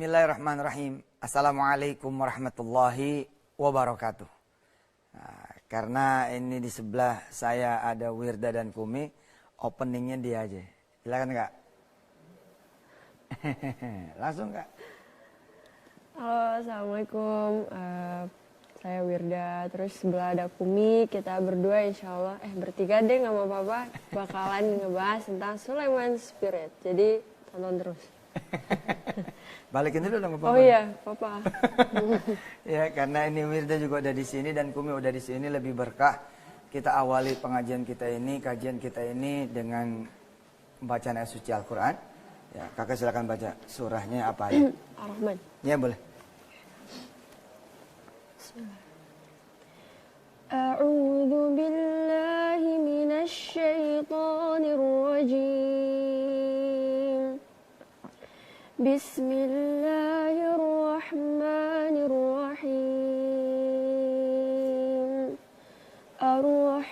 Bismillahirrahmanirrahim. Assalamualaikum warahmatullahi wabarakatuh. Nah, karena ini di sebelah saya ada Wirda dan Kumi, openingnya dia aja. Silakan Kak. Langsung Kak. Halo, Assalamualaikum. Saya Wirda, terus sebelah ada Kumi. Kita berdua insya Allah, bertiga deh nggak mau apa-apa, bakalan ngebahas tentang Sulaiman Spirit. Jadi tonton terus. Balikin dulu dong Papa. Oh iya, Papa. Ya, karena ini Wirda juga udah di sini dan Kumi udah di sini, lebih berkah. Kita awali pengajian kita ini, kajian kita ini dengan bacaan ayat suci Al-Quran. Ya, Kakak silakan baca surahnya apa aja. Ar-Rahman. Ya, boleh. A'udzu billahi minasy syaithanir rajim. Bismillahirrahmanirrahim. Ar-Rahman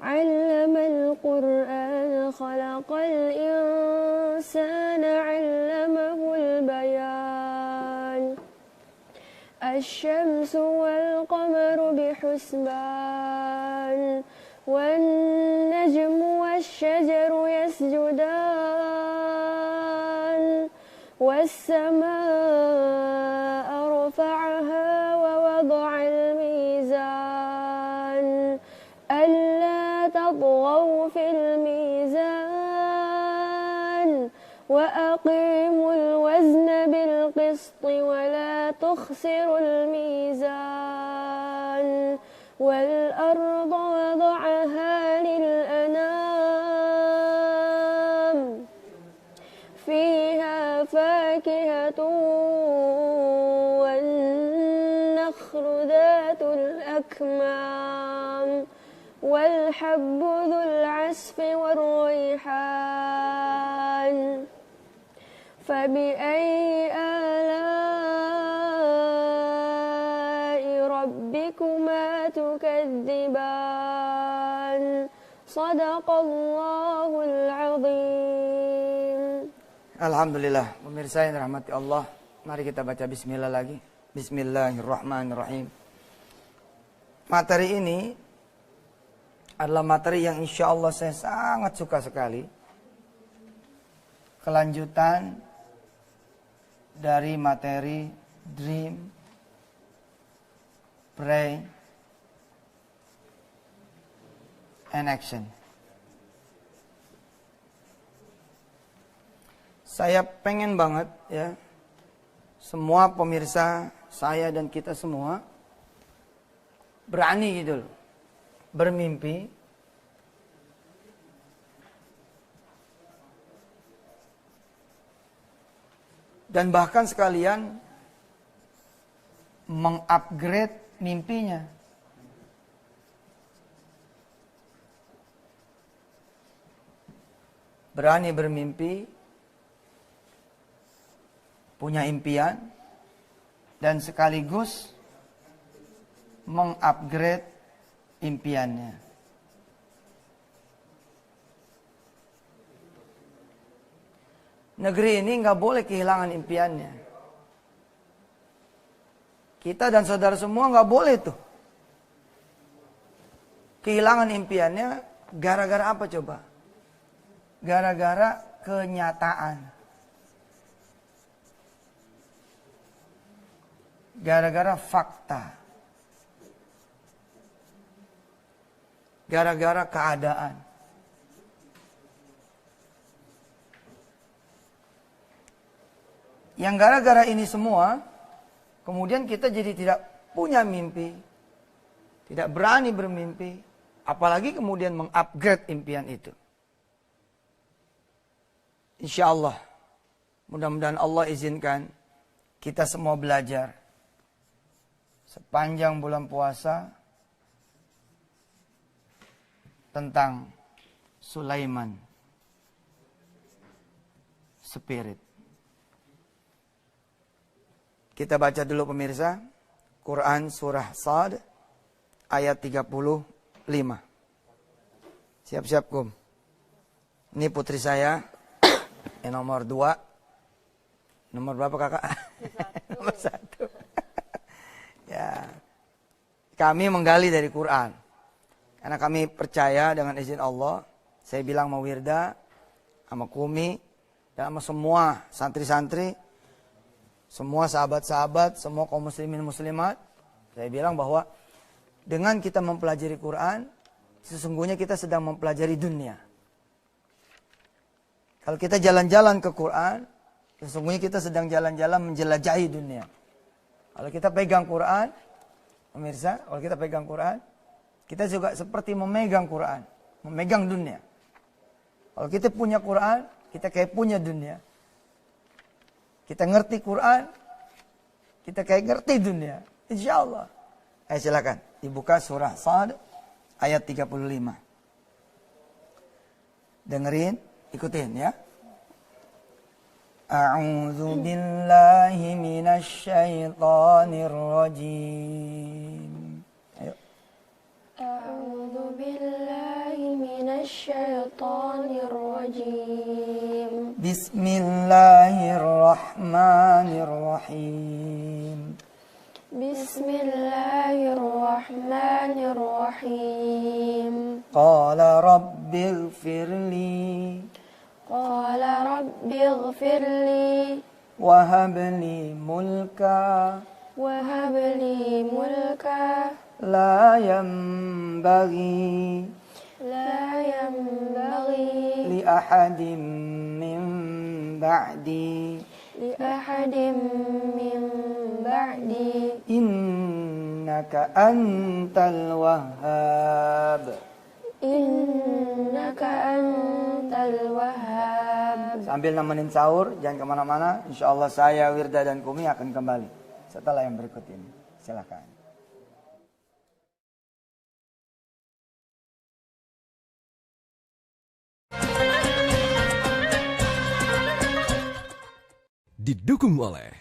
'allamal Qur'an khalaqal insana 'allamahul bayan. Asy-syamsu wal qamaru bihusban. والنجم والشجر يسجدان والسماء رفعها ووضع الميزان ألا تطغوا في الميزان وأقيموا الوزن بالقسط ولا تخسروا الميزان والأرض وضعها للأنام فيها فاكهة والنخل ذات الأكمام والحب ذو العصف والريحان فبأي آلاء ربكما تكذبان صدق الله العظيم. Alhamdulillah, pemirsa yang dirahmati Allah, mari kita baca bismillah lagi. Bismillahirrahmanirrahim. Materi ini adalah materi yang insya Allah saya sangat suka sekali. Kelanjutan dari materi Dream, Pray, and Action. Saya pengen banget ya, semua pemirsa saya dan kita semua berani gitu loh, bermimpi dan bahkan sekalian mengupgrade mimpinya. Berani bermimpi, punya impian, dan sekaligus mengupgrade impiannya. Negeri ini nggak boleh kehilangan impiannya. Kita dan saudara semua nggak boleh tuh kehilangan impiannya. Gara-gara apa coba? Gara-gara kenyataan. Gara-gara fakta. Gara-gara keadaan. Yang gara-gara ini semua, kemudian kita jadi tidak punya mimpi, tidak berani bermimpi, apalagi kemudian mengupgrade impian itu. Insya Allah, mudah-mudahan Allah izinkan kita semua belajar sepanjang bulan puasa tentang Sulaiman Spirit. Kita baca dulu pemirsa, Quran surah Sad ayat 35. Siap-siap Kum. Ini putri saya, yang nomor 2. Nomor berapa kakak? Nomor 1. Ya, kami menggali dari Quran. Karena kami percaya dengan izin Allah, saya bilang sama Wirda, sama Kumi, dan sama semua santri-santri, semua sahabat-sahabat, semua kaum muslimin muslimat, saya bilang bahwa dengan kita mempelajari Quran, sesungguhnya kita sedang mempelajari dunia. Kalau kita jalan-jalan ke Quran, sesungguhnya kita sedang jalan-jalan menjelajahi dunia. Kalau kita pegang Quran, pemirsa, kalau kita pegang Quran, kita juga seperti memegang Quran, memegang dunia. Kalau kita punya Quran, kita kayak punya dunia. Kita ngerti Quran, kita kayak ngerti dunia. Insya Allah. Ayo silakan, dibuka surah Sad ayat 35. Dengerin, ikutin ya. A'udzu billahi minasy syaithanir rajim. Ayo. A'udzu billahi minasy syaithanir rajim. Bismillahirrahmanirrahim. Bismillahirrahmanirrahim. Qala rabbighfirli Qala rabbighfirli wa habli mulka wahab li mulka la yanbaghi la yanbaghi li ahadin min ba'di li ahadin min ba'di innaka antal wahhab. innaka antal wahhab. Sambil nemenin sahur, jangan kemana-mana. Insya Allah saya, Wirda, dan Kumi akan kembali setelah yang berikut ini. Silakan. Didukung oleh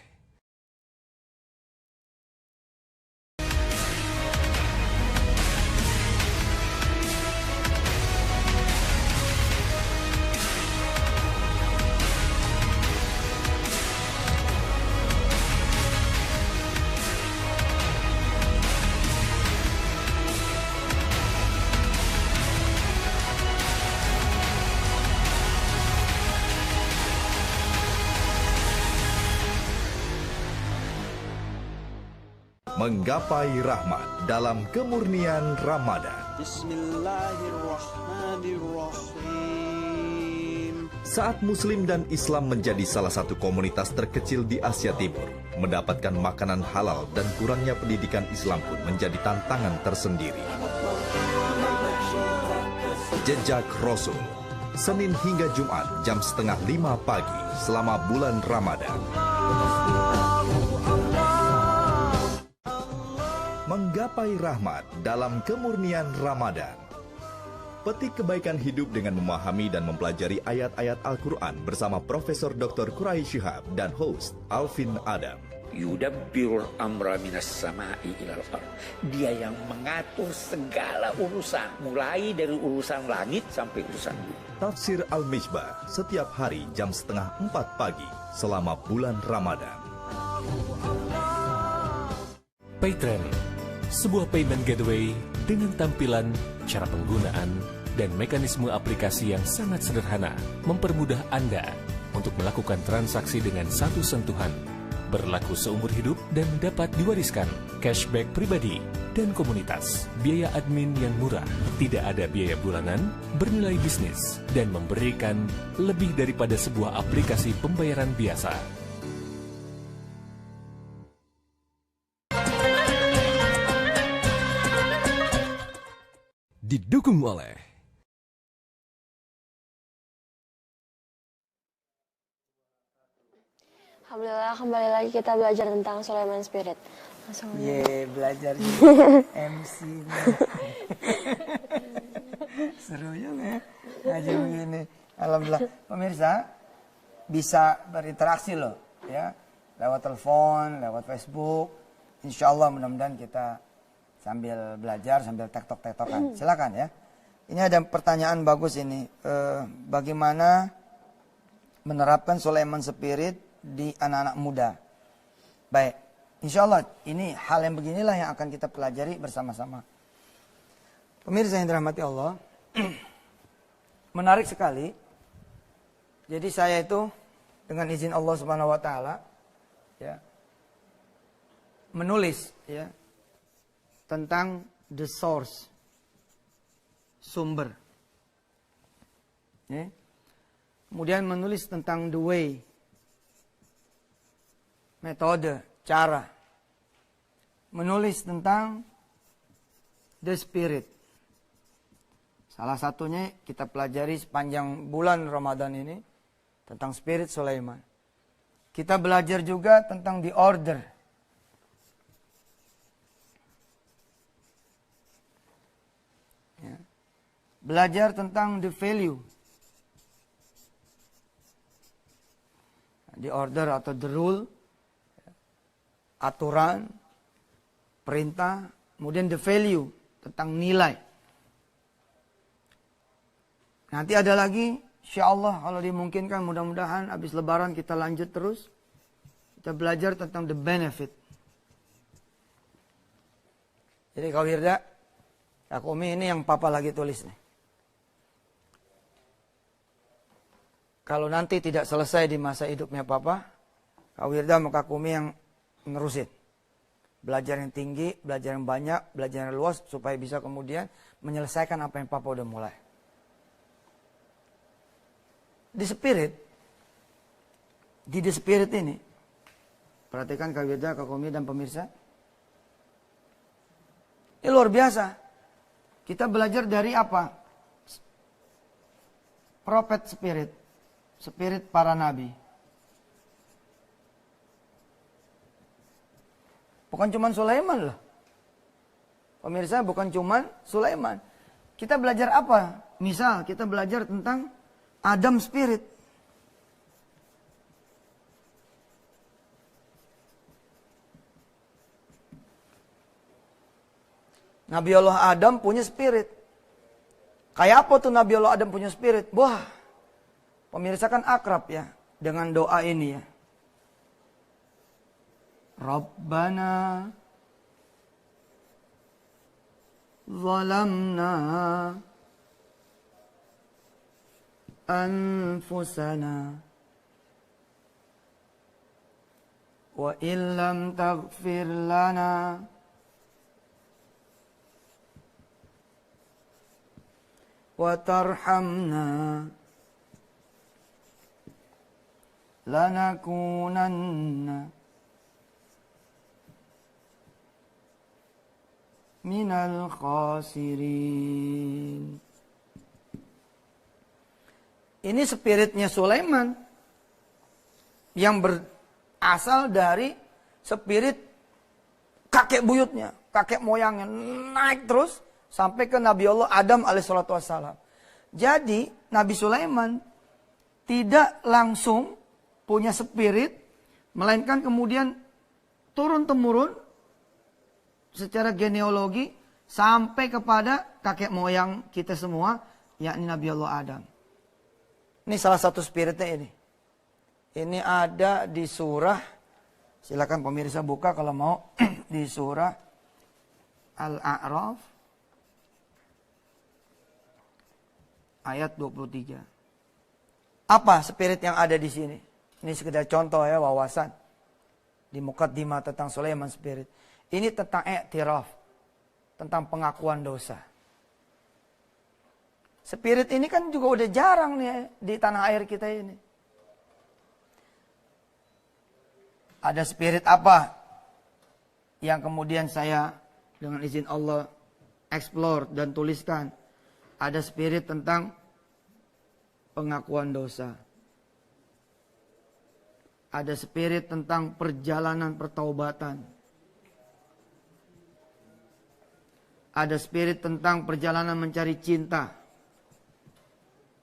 Menggapai rahmat dalam kemurnian Ramadan. Bismillahirrahmanirrahim. Saat Muslim dan Islam menjadi salah satu komunitas terkecil di Asia Timur, mendapatkan makanan halal dan kurangnya pendidikan Islam pun menjadi tantangan tersendiri. Jejak Rasul, Senin hingga Jumat jam 4:30 pagi selama bulan Ramadan. Menggapai rahmat dalam kemurnian Ramadan. Petik kebaikan hidup dengan memahami dan mempelajari ayat-ayat Al-Quran bersama Profesor Dr. Quraish Shihab dan host Alvin Adam. Yudabbirul amra minas sama'i ilal ardh. Dia yang mengatur segala urusan, mulai dari urusan langit sampai urusan bumi. Tafsir Al-Misbah setiap hari jam 3:30 pagi selama bulan Ramadan. Paytrend, sebuah payment gateway dengan tampilan, cara penggunaan, dan mekanisme aplikasi yang sangat sederhana mempermudah Anda untuk melakukan transaksi dengan satu sentuhan, berlaku seumur hidup dan dapat diwariskan, cashback pribadi, dan komunitas, biaya admin yang murah, tidak ada biaya bulanan, bernilai bisnis, dan memberikan lebih daripada sebuah aplikasi pembayaran biasa. Didukung oleh Alhamdulillah, kembali lagi kita belajar tentang Sulaiman Spirit. Langsung Ye, belajar MC. Seru juga ya, ngaji begini. Alhamdulillah. Pemirsa, bisa berinteraksi loh, ya. Lewat telepon, lewat Facebook. Insya Allah mudah-mudahan kita sambil belajar, sambil tektok-tektokan. Silakan ya. Ini ada pertanyaan bagus ini. Bagaimana menerapkan Sulaiman Spirit di anak-anak muda? Baik, insya Allah ini hal yang beginilah yang akan kita pelajari bersama-sama. Pemirsa yang dirahmati Allah, menarik sekali. Jadi saya itu dengan izin Allah Subhanahu Wa Taala, ya, menulis ya tentang the source, sumber. Ya. Kemudian menulis tentang the way, metode, cara. Menulis tentang the spirit. Salah satunya kita pelajari sepanjang bulan Ramadan ini tentang spirit Sulaiman. Kita belajar juga tentang the order. Ya. Belajar tentang the value. The order atau the rule, aturan, perintah, kemudian the value, tentang nilai. Nanti ada lagi, insya Allah kalau dimungkinkan, mudah-mudahan habis lebaran kita lanjut terus. Kita belajar tentang the benefit. Jadi Kak Wirda, Kak Umi ini yang Papa lagi tulis nih. Kalau nanti tidak selesai di masa hidupnya Papa, Kak Wirda sama Kak Umi yang menerusin. Belajar yang tinggi, belajar yang banyak, belajar yang luas, supaya bisa kemudian menyelesaikan apa yang Papa udah mulai. Di the spirit ini, perhatikan Kak Wirda, Kak Umi dan pemirsa. Ini luar biasa. Kita belajar dari apa? Prophet spirit. Spirit para nabi. Bukan cuma Sulaiman loh. Pemirsa, bukan cuma Sulaiman. Kita belajar apa? Misal kita belajar tentang Adam spirit. Nabi Allah Adam punya spirit. Kayak apa tuh Nabi Allah Adam punya spirit? Wah, pemirsa kan akrab ya dengan doa ini ya. Rabbana zalamna anfusana wa illam taghfir lana wa tarhamna lanakunanna minal khasirin. Ini spiritnya Sulaiman yang berasal dari spirit kakek buyutnya, kakek moyangnya, naik terus sampai ke Nabi Allah Adam alaihissalatu wassalam. Jadi Nabi Sulaiman tidak langsung punya spirit, melainkan kemudian turun-temurun secara genealogi sampai kepada kakek moyang kita semua, yakni Nabi Allah Adam. Ini salah satu spiritnya ini. Ini ada di surah, silakan pemirsa buka kalau mau, di surah Al-A'raf ayat 23. Apa spirit yang ada di sini? Ini sekedar contoh ya, wawasan. Di mukaddimah tentang Sulaiman spirit. Ini tentang i'tiraf, tentang pengakuan dosa. Spirit ini kan juga udah jarang nih di tanah air kita ini. Ada spirit apa yang kemudian saya dengan izin Allah explore dan tuliskan? Ada spirit tentang pengakuan dosa. Ada spirit tentang perjalanan pertaubatan. Ada spirit tentang perjalanan mencari cinta.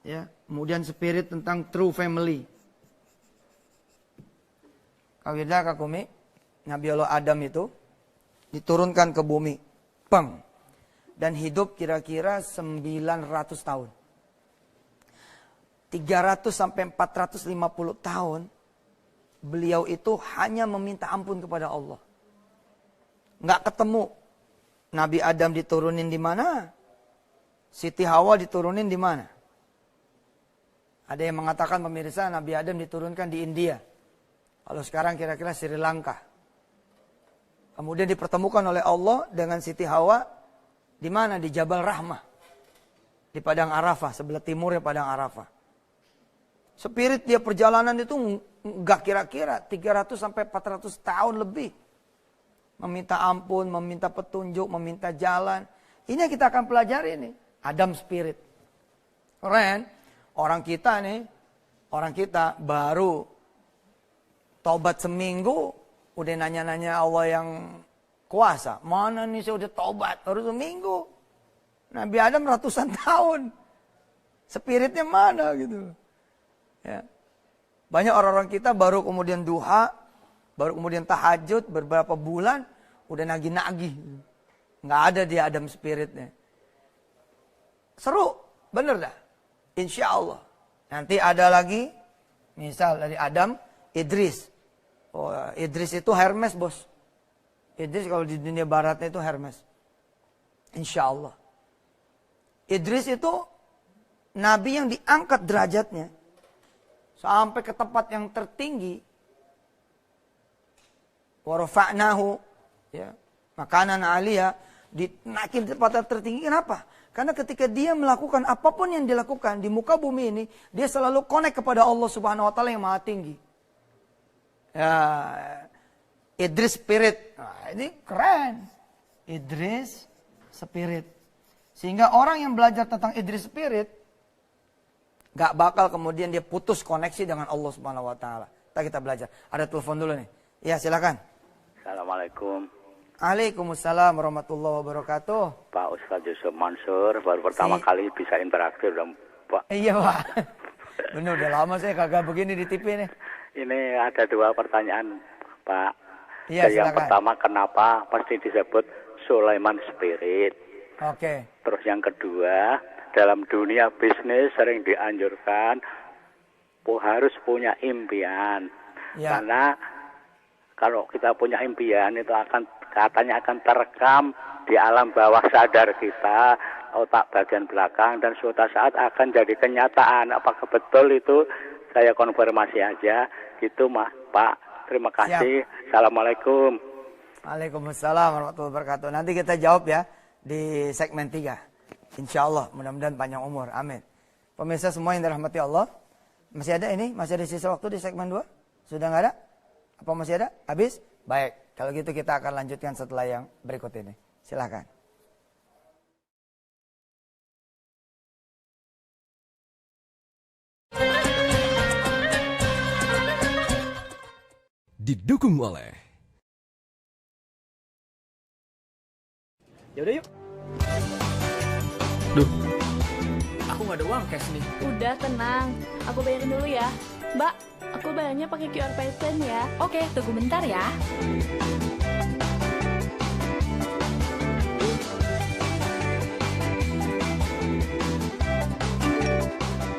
Ya, kemudian spirit tentang true family. Kak Wirda, Kak Umi, Nabi Allah Adam itu diturunkan ke bumi. Peng. dan hidup kira-kira 900 tahun. 300 sampai 450 tahun beliau itu hanya meminta ampun kepada Allah. Nggak ketemu. Nabi Adam diturunin di mana? Siti Hawa diturunin di mana? Ada yang mengatakan pemirsa Nabi Adam diturunkan di India. Kalau sekarang kira-kira Sri Lanka. Kemudian dipertemukan oleh Allah dengan Siti Hawa di mana? Di Jabal Rahmah. Di Padang Arafah, sebelah timurnya Padang Arafah. Spirit dia perjalanan itu enggak kira-kira 300 sampai 400 tahun lebih. Meminta ampun, meminta petunjuk, meminta jalan. Ini yang kita akan pelajari nih. Adam Spirit. Keren. Orang kita baru taubat seminggu, udah nanya-nanya Allah yang kuasa. Mana nih saya udah taubat, baru seminggu. Nabi Adam ratusan tahun. Spiritnya mana gitu. Ya. Banyak orang-orang kita baru kemudian duha, baru kemudian tahajud, beberapa bulan, udah nagih-nagih. Nggak ada dia Adam Spiritnya. Seru, bener dah. Insya Allah. Nanti ada lagi, misal dari Adam, Idris. Oh, Idris itu Hermes, bos. Idris kalau di dunia baratnya itu Hermes. Insya Allah. Idris itu nabi yang diangkat derajatnya sampai ke tempat yang tertinggi. Wa rafa'nahu, ya, makanan aliyah, dinaikin di tempat yang tertinggi. Kenapa? Karena ketika dia melakukan apapun yang dilakukan di muka bumi ini, dia selalu connect kepada Allah Subhanahu wa taala yang Maha Tinggi. Ya, Idris Spirit. Nah, ini keren. Idris Spirit. Sehingga orang yang belajar tentang Idris Spirit gak bakal kemudian dia putus koneksi dengan Allah Subhanahu wa taala. Kita belajar. Ada telepon dulu nih. Ya, silakan. Assalamualaikum. Waalaikumsalam warahmatullahi wabarakatuh. Pak Ustadz Yusuf Mansur, baru pertama kali bisa interaktif dong, Pak. Iya, Pak. Bener, udah lama saya kagak begini di TV nih. Ini ada dua pertanyaan, Pak. Iya, silakan. Yang pertama, kenapa pasti disebut Sulaiman Spirit? Oke. Terus yang kedua, dalam dunia bisnis sering dianjurkan harus punya impian. Ya. Karena kalau kita punya impian itu katanya akan terekam di alam bawah sadar kita, otak bagian belakang, dan suatu saat akan jadi kenyataan. Apakah betul itu? Saya konfirmasi aja. Gitu, Pak. Terima kasih. Siap. Assalamualaikum. Waalaikumsalam warahmatullahi wabarakatuh. Nanti kita jawab ya di segmen 3. Insya Allah, mudah-mudahan panjang umur. Amin. Pemirsa semua yang dirahmati Allah. Masih ada ini? Masih ada sisa waktu di segmen 2? Sudah nggak ada? Apa masih ada? Habis? Baik. Kalau gitu kita akan lanjutkan setelah yang berikut ini. Silakan. Didukung oleh Yaudah yuk. Duh, aku nggak ada uang cash nih. Udah tenang, aku bayarin dulu ya. Mbak, aku bayarnya pakai QR Paytm ya. Oke, tunggu bentar ya.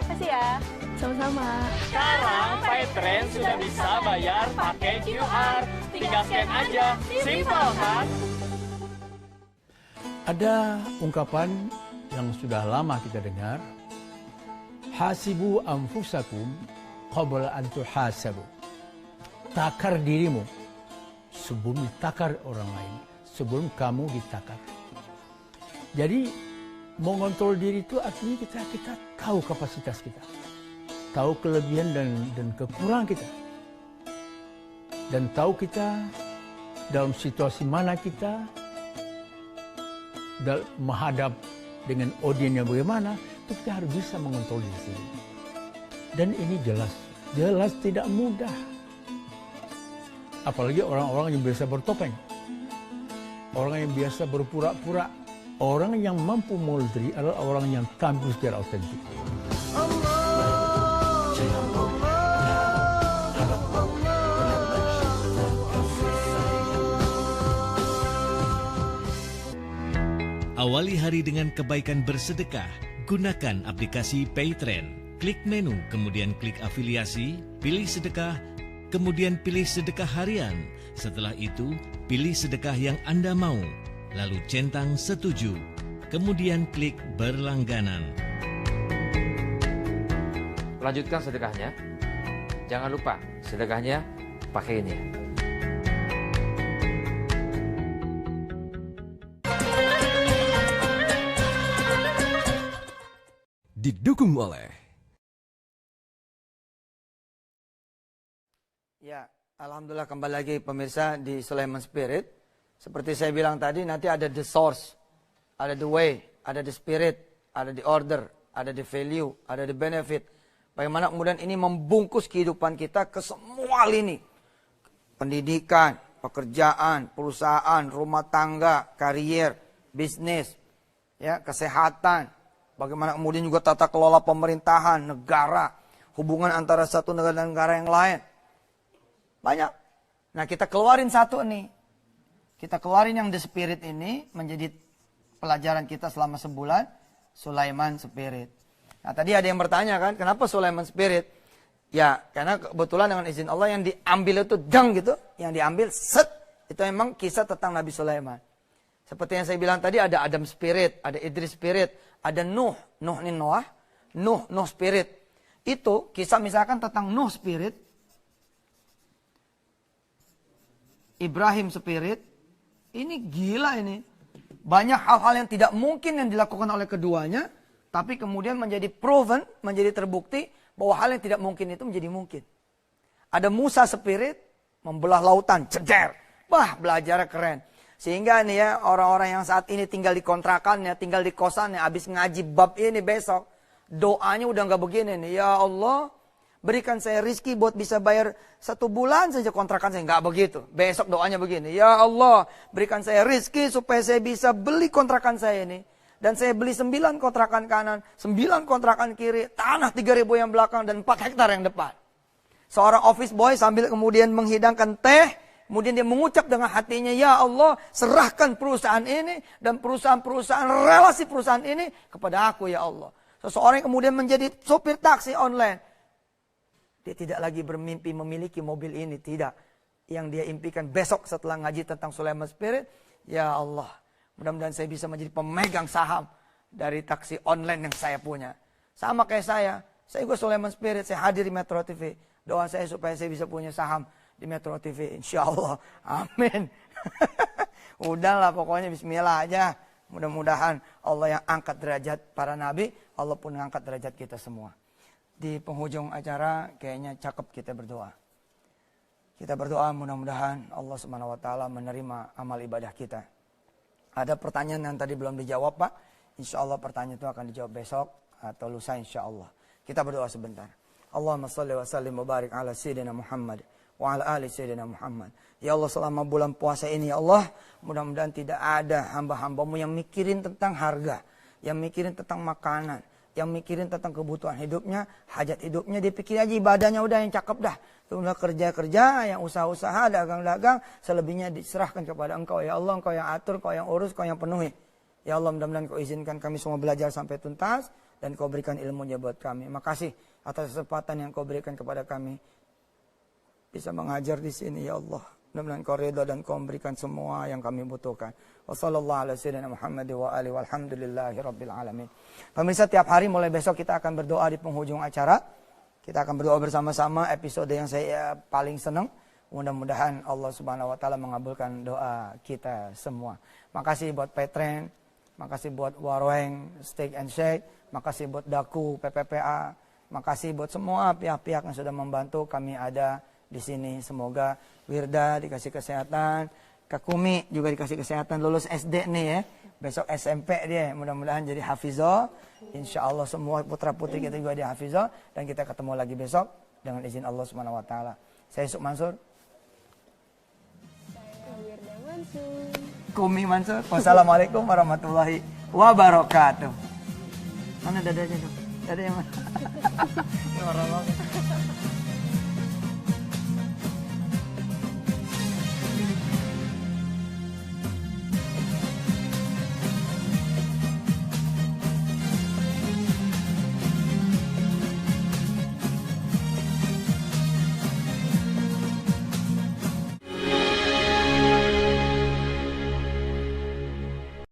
Kasih ya. Sama-sama. Sekarang Paytren sudah bisa bayar pakai QR. Tinggal scan aja, simple kan? Ada ungkapan yang sudah lama kita dengar. Hasibu anfusakum qabla an tuhasabu. Takar dirimu sebelum ditakar orang lain, sebelum kamu ditakar. Jadi mengontrol diri itu artinya kita tahu kapasitas kita, tahu kelebihan dan kekurangan kita, dan tahu kita dalam situasi mana kita menghadap dengan audiensnya bagaimana, itu kita harus bisa mengontrol diri sendiri. Dan ini jelas tidak mudah. Apalagi orang-orang yang biasa bertopeng, orang yang biasa berpura-pura. Orang yang mampu moldri adalah orang yang tampil secara autentik. Awali hari dengan kebaikan bersedekah. Gunakan aplikasi Paytrend. Klik menu, kemudian klik afiliasi, pilih sedekah, kemudian pilih sedekah harian. Setelah itu, pilih sedekah yang Anda mau. Lalu centang setuju. Kemudian klik berlangganan. Lanjutkan sedekahnya. Jangan lupa sedekahnya pakai ini. Didukung oleh Ya, alhamdulillah kembali lagi pemirsa di Sulaiman Spirit. Seperti saya bilang tadi, nanti ada the source, ada the way, ada the spirit, ada the order, ada the value, ada the benefit. Bagaimana kemudian ini membungkus kehidupan kita ke semua lini. Pendidikan, pekerjaan, perusahaan, rumah tangga, karier, bisnis, ya, kesehatan. Bagaimana kemudian juga tata kelola pemerintahan, negara, hubungan antara satu negara dan negara yang lain. Banyak. Nah, kita keluarin satu nih. Kita keluarin yang the spirit ini menjadi pelajaran kita selama sebulan. Sulaiman Spirit. Nah, tadi ada yang bertanya kan, kenapa Sulaiman Spirit? Ya, karena kebetulan dengan izin Allah yang diambil itu dang gitu. Yang diambil set. Itu memang kisah tentang Nabi Sulaiman. Seperti yang saya bilang tadi, ada Adam Spirit, ada Idris Spirit, ada Nuh. Nuh ini Noah. Nuh Spirit. Itu kisah misalkan tentang Nuh Spirit. Ibrahim Spirit. Ini gila ini. Banyak hal-hal yang tidak mungkin yang dilakukan oleh keduanya. Tapi kemudian menjadi proven, menjadi terbukti bahwa hal yang tidak mungkin itu menjadi mungkin. Ada Musa Spirit, membelah lautan, ceger. Wah, belajarnya keren. Sehingga nih ya, orang-orang yang saat ini tinggal di kontrakannya, tinggal di kosannya, habis ngaji bab ini besok, doanya udah nggak begini nih. Ya Allah, berikan saya rizki buat bisa bayar 1 bulan saja kontrakan saya. Nggak begitu. Besok doanya begini. Ya Allah, berikan saya rizki supaya saya bisa beli kontrakan saya ini. Dan saya beli 9 kontrakan kanan, 9 kontrakan kiri, tanah 3.000 yang belakang, dan 4 hektar yang depan. Seorang office boy sambil kemudian menghidangkan teh, kemudian dia mengucap dengan hatinya, ya Allah, serahkan perusahaan ini dan perusahaan-perusahaan, relasi perusahaan ini kepada aku, ya Allah. Seseorang yang kemudian menjadi sopir taksi online. Dia tidak lagi bermimpi memiliki mobil ini, tidak. Yang dia impikan besok setelah ngaji tentang Sulaiman Spirit, ya Allah, mudah-mudahan saya bisa menjadi pemegang saham dari taksi online yang saya punya. Sama kayak saya juga Sulaiman Spirit, saya hadir di Metro TV. Doa saya supaya saya bisa punya saham di Metro TV, insya Allah, amin. Udahlah pokoknya bismillah aja. Mudah-mudahan Allah yang angkat derajat para nabi, Allah pun angkat derajat kita semua. Di penghujung acara kayaknya cakep kita berdoa. Kita berdoa mudah-mudahan Allah Subhanahu wa taala menerima amal ibadah kita. Ada pertanyaan yang tadi belum dijawab, Pak. Insya Allah pertanyaan itu akan dijawab besok atau lusa insya Allah. Kita berdoa sebentar. Allahumma salli wa sallim wa barik ala sayyidina Muhammad wa ala ali sayyidina Muhammad. Ya Allah, selama bulan puasa ini ya Allah, mudah-mudahan tidak ada hamba-hambamu yang mikirin tentang harga, yang mikirin tentang makanan, yang mikirin tentang kebutuhan hidupnya, hajat hidupnya, dia pikir aja ibadahnya udah yang cakep dah. Udah kerja-kerja, yang usaha-usaha, dagang-dagang, selebihnya diserahkan kepada Engkau ya Allah, Engkau yang atur, Engkau yang urus, Engkau yang penuhi. Ya Allah, mudah-mudahan Kau izinkan kami semua belajar sampai tuntas dan Kau berikan ilmunya buat kami. Makasih atas kesempatan yang Kau berikan kepada kami bisa mengajar di sini ya Allah. Mudah-mudahan Kau ridha dan Kau memberikan semua yang kami butuhkan. Wassalamualaikum warahmatullahi wabarakatuh. Pemirsa, tiap hari mulai besok kita akan berdoa di penghujung acara. Kita akan berdoa bersama-sama, episode yang saya paling senang. Mudah-mudahan Allah Subhanahu wa taala mengabulkan doa kita semua. Makasih buat Petren, makasih buat Warweng Steak and Shake, makasih buat Daku PPPA, makasih buat semua pihak-pihak yang sudah membantu kami ada di sini. Semoga Wirda dikasih kesehatan, Kakumi juga dikasih kesehatan, lulus SD nih ya. Besok SMP dia, mudah-mudahan jadi hafizah. Insya Allah semua putra-putri kita juga dia hafizah. Dan kita ketemu lagi besok dengan izin Allah Subhanahu wa taala. Saya Yusuf Mansur. Saya Wirda Mansur. Kumi Mansur. Wassalamualaikum warahmatullahi wabarakatuh. Mana dadanya dong? Dadanya mana? Ini orang banget.